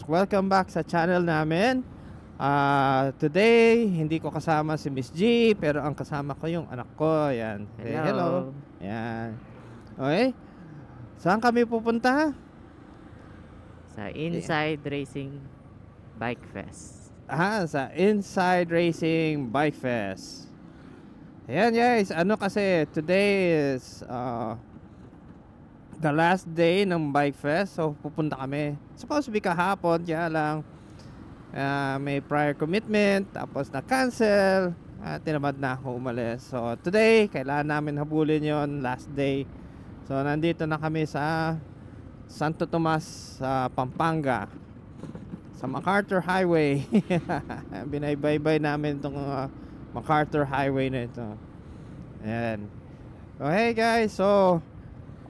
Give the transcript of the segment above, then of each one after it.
Welcome back sa channel namin. Today, hindi ko kasama si Miss G, pero ang kasama ko yung anak ko. Yan. Say hello. Hello. Yan. Okay. Saan kami pupunta? Sa Inside Racing Bike Fest. Sa Inside Racing Bike Fest. Ayan guys, kasi today is the last day ng Bike Fest. So pupunta kami. Supposed to be kahapon, kaya lang may prior commitment, tapos na-cancel, tinamad na ako umalis. So today, kailangan namin habulin yon, last day. So nandito na kami sa Santo Tomas, sa Pampanga, sa MacArthur Highway. Binaybaybay namin itong MacArthur Highway na ito. Ayan. Okay guys, so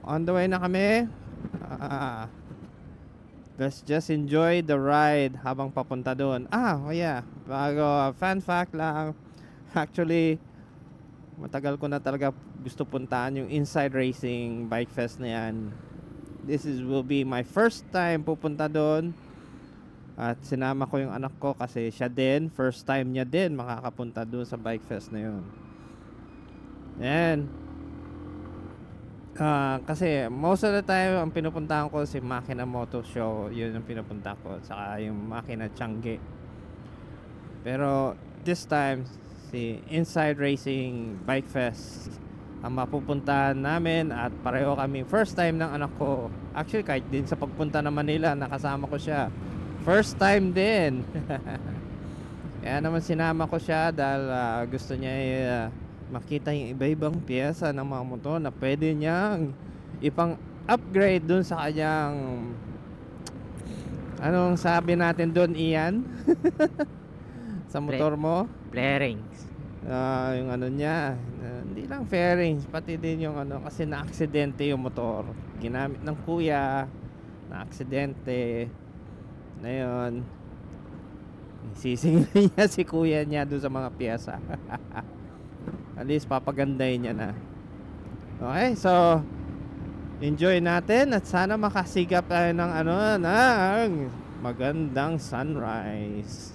on the way na kami. Let's just enjoy the ride habang papunta doon. Fun fact lang. Actually, matagal ko na talaga gusto puntaan yung Inside Racing Bike Fest na yan. Will be my first time pupunta doon. At sinama ko yung anak ko kasi siya din, first time niya din makakapunta doon sa Bike Fest na yun. And kasi most of the time ang pinupuntahan ko si Makina Moto Show. Yun ang pinupunta ko. Saka yung Makina Changi. Pero this time si Inside Racing Bike Fest ang mapupuntahan namin. At pareho kami, first time ng anak ko. Actually kahit din sa pagpunta na Manila, nakasama ko siya. First time din. Kaya naman sinama ko siya dahil gusto niya makita yung iba-ibang piyesa ng mga motor na pwede niyang ipang-upgrade dun sa kanyang, anong sabi natin dun, Ian? Sa motor mo? Bearings. Yung ano niya, hindi lang fairings, pati din yung kasi na-aksidente yung motor. Ginamit ng kuya, na-aksidente. Na yun, sisingilin niya si kuya niya dun sa mga piyesa. At least papagandahin niya na. Okay, so enjoy natin at sana makasigap tayo ng ng magandang sunrise.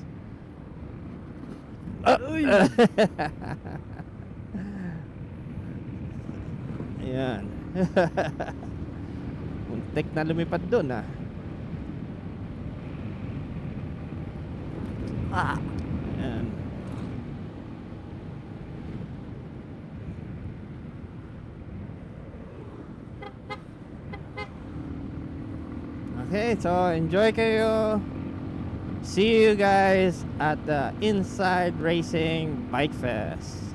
Ayan. Muntik na lumipad dun Ayan. Okay, so enjoy kayo. See you guys at the Inside Racing Bike Fest.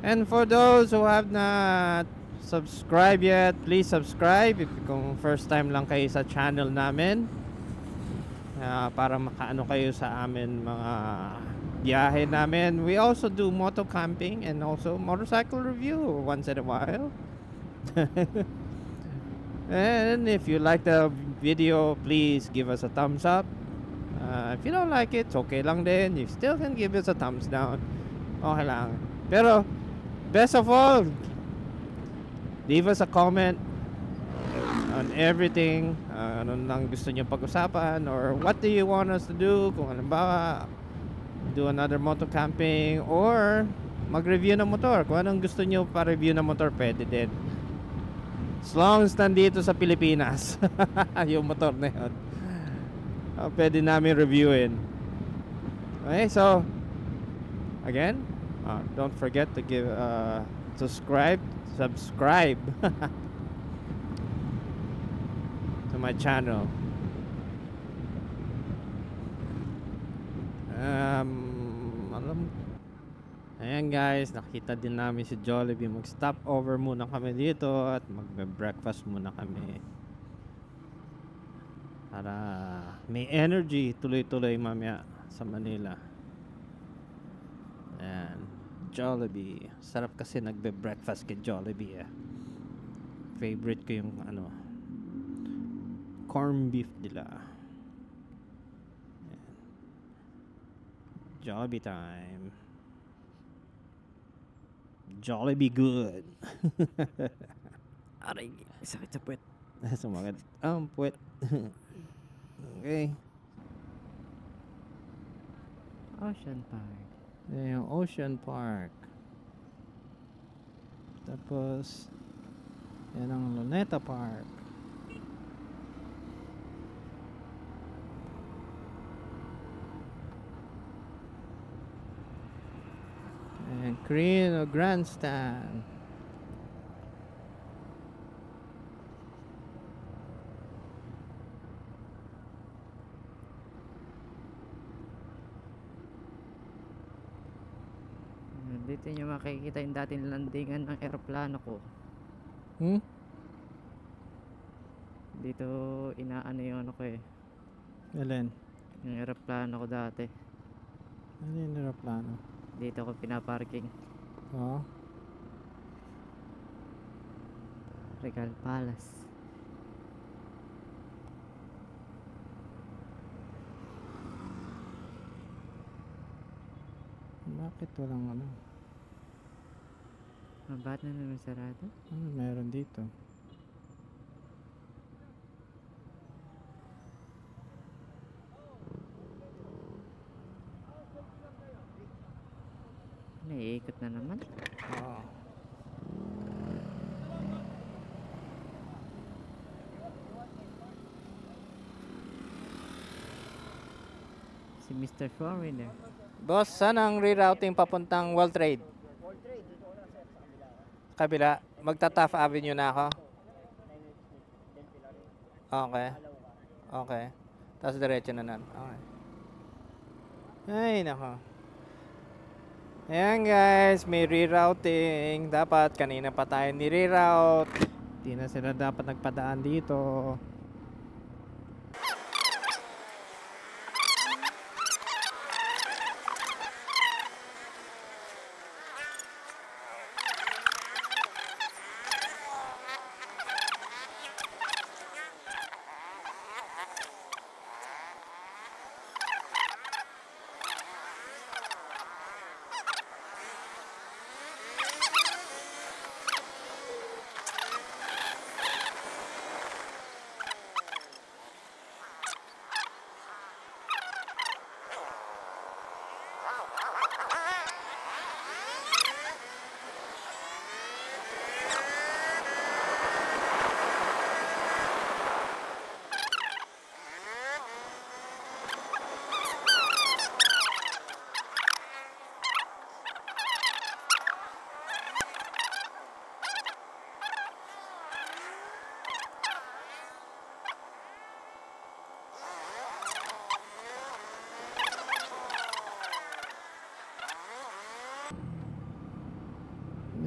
And for those who have not subscribed yet, please subscribe kung first time lang kayo sa channel namin, para makaano kayo sa amin mga biyahe namin. We also do moto camping and also motorcycle review once in a while. And if you like the video, please give us a thumbs up. If you don't like it, it's okay lang din. You still can give us a thumbs down. Okay lang. Pero best of all, leave us a comment on everything. Ano lang gusto niyo pag-usapan, or what do you want us to do? Kung halimbawa, do another moto camping or mag-review ng motor. Kung anong gusto niyo pa-review ng motor, pwede din. As long as nandito sa Pilipinas yung motor na yun, pwede namin reviewin. Okay, so again, don't forget to give subscribe to my channel. Ayan guys, nakita din namin si Jollibee. Mag-stop over muna kami dito at mag-breakfast muna kami para may energy tuloy-tuloy mamaya sa Manila. Jollibee. Sarap kasi nagbe-breakfast kay Jollibee eh. Favorite ko yung ano, corn beef nila. Ayan. Jollibee time. Jollibee good. Aray, sakit sa puwet. Sumagat. Puwet. Okay. Ocean Park. Ayan yung Ocean Park. Tapos, yan ang Luneta Park. And Crino Grandstand. Dito nyo makikita yung dating landingan ng eroplano ko. Dito inaano yung ano ko eh. Alin? Yung eroplano ko dati. Ano yung aeroplano? Dito ko pinaparking. Oo. Regal Palace. Bakit walang ano? Ba't na naman sarado? Ano meron dito? Naiikot na naman. Oo. Si Mr. Foreigner. Boss, saan ang rerouting papuntang World Trade? Kabila. Magta-Taft Avenue na ako? Okay. Okay. Tapos diretso na nun. Okay. Ay, nako. Ayan guys, may rerouting. Dapat kanina pa tayo ni-reroute. Hindi na sila dapat nagpadaan dito.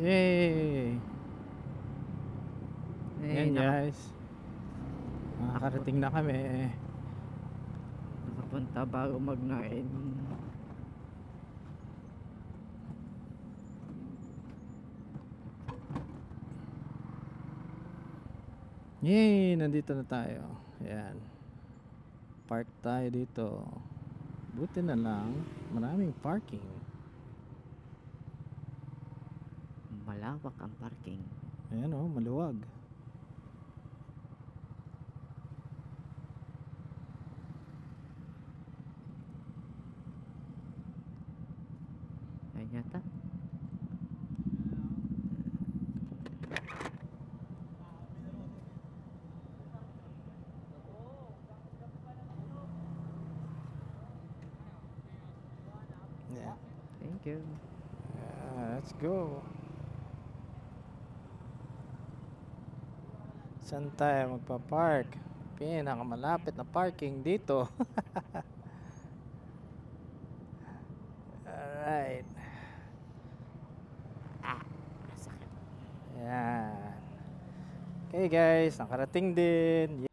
Yay! Ayan guys. Makakarating na kami. Nakapunta bago mag-9. Yay! Nandito na tayo. Ayan. Park tayo dito. Buti na lang. Maraming parking. Malawak ang parking. Ayan o, maluwag. Ayan yata. Yeah. Thank you. Let's go. Saan tayo magpa-park? Pinakamalapit na parking dito. Alright. Sakit. Ayan. Okay guys, nakarating din.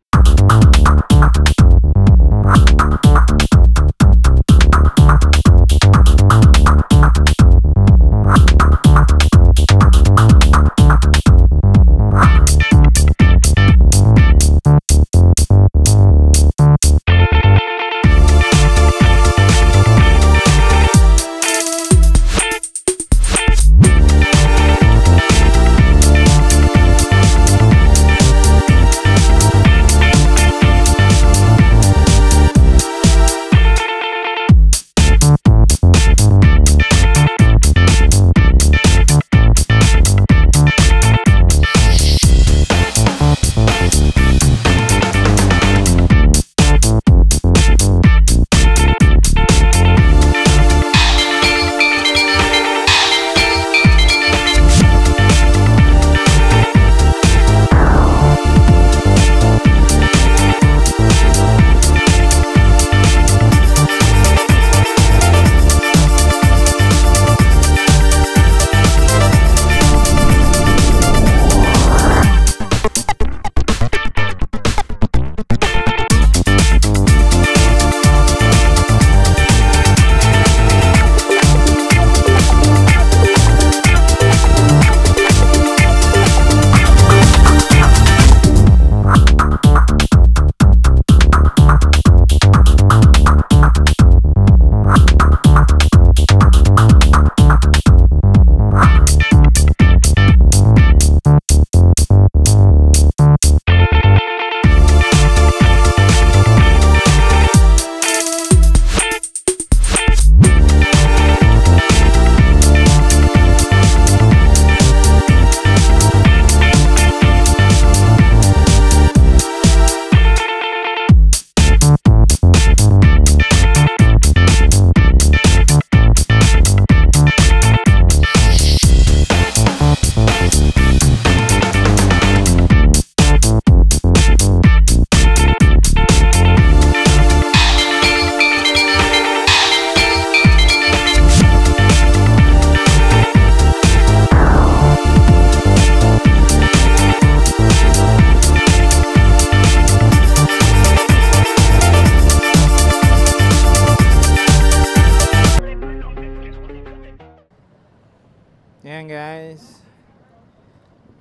Ayan guys,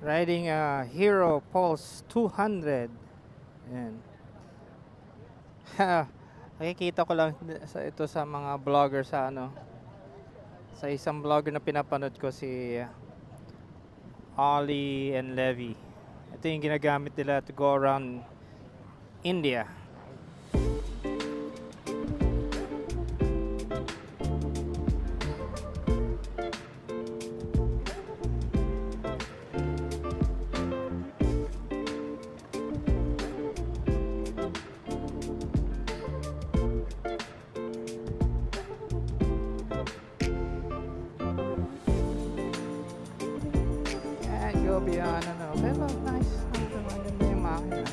riding a Hero Pulse 200. Ayan. Nakikita ko lang ito sa mga vlogger sa sa isang vlogger na pinapanood ko, si Ollie and Levy. Ito yung ginagamit nila to go around India. Go beyond, pero nice. Maganda yung makina.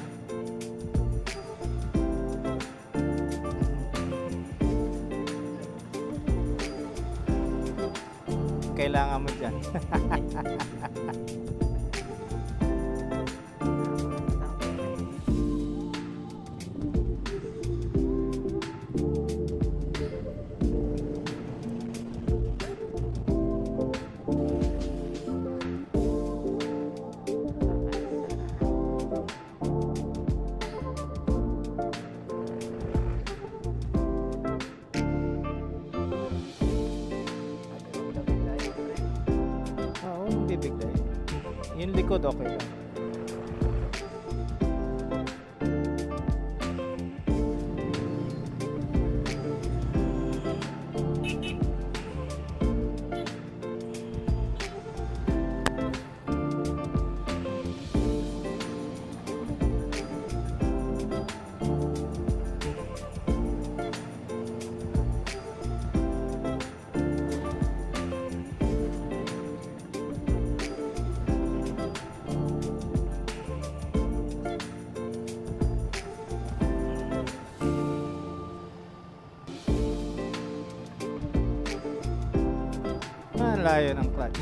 Kailangan mo dyan. Bibigay. Yung likod okay lang. Layo ng clutch.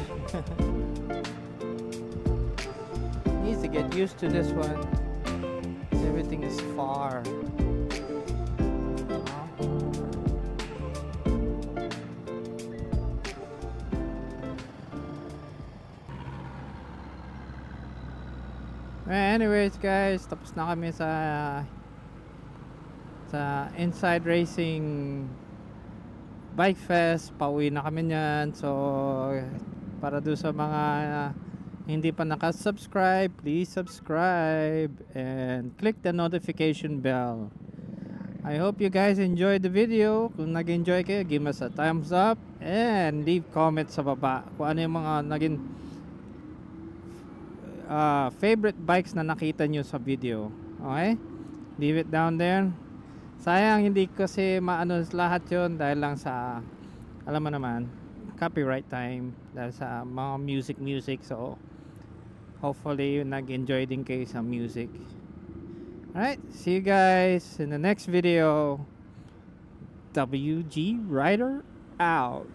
Needs to get used to this one. Everything is far. Anyways guys, tapos na kami sa Inside Racing Bike Fest. Pauwi na kami niyan. So para doon sa mga hindi pa nakasubscribe, please subscribe and click the notification bell. I hope you guys enjoyed the video. Kung nag-enjoy kayo, give us a thumbs up and leave comments sa baba kung ano yung mga naging favorite bikes na nakita nyo sa video. Okay? Leave it down there. Sayang hindi kasi maano lahat yon dahil lang sa, alam mo naman, copyright time, dahil sa mga music. So hopefully nag-enjoy din kayo sa music. Alright, see you guys in the next video. WG Rider out.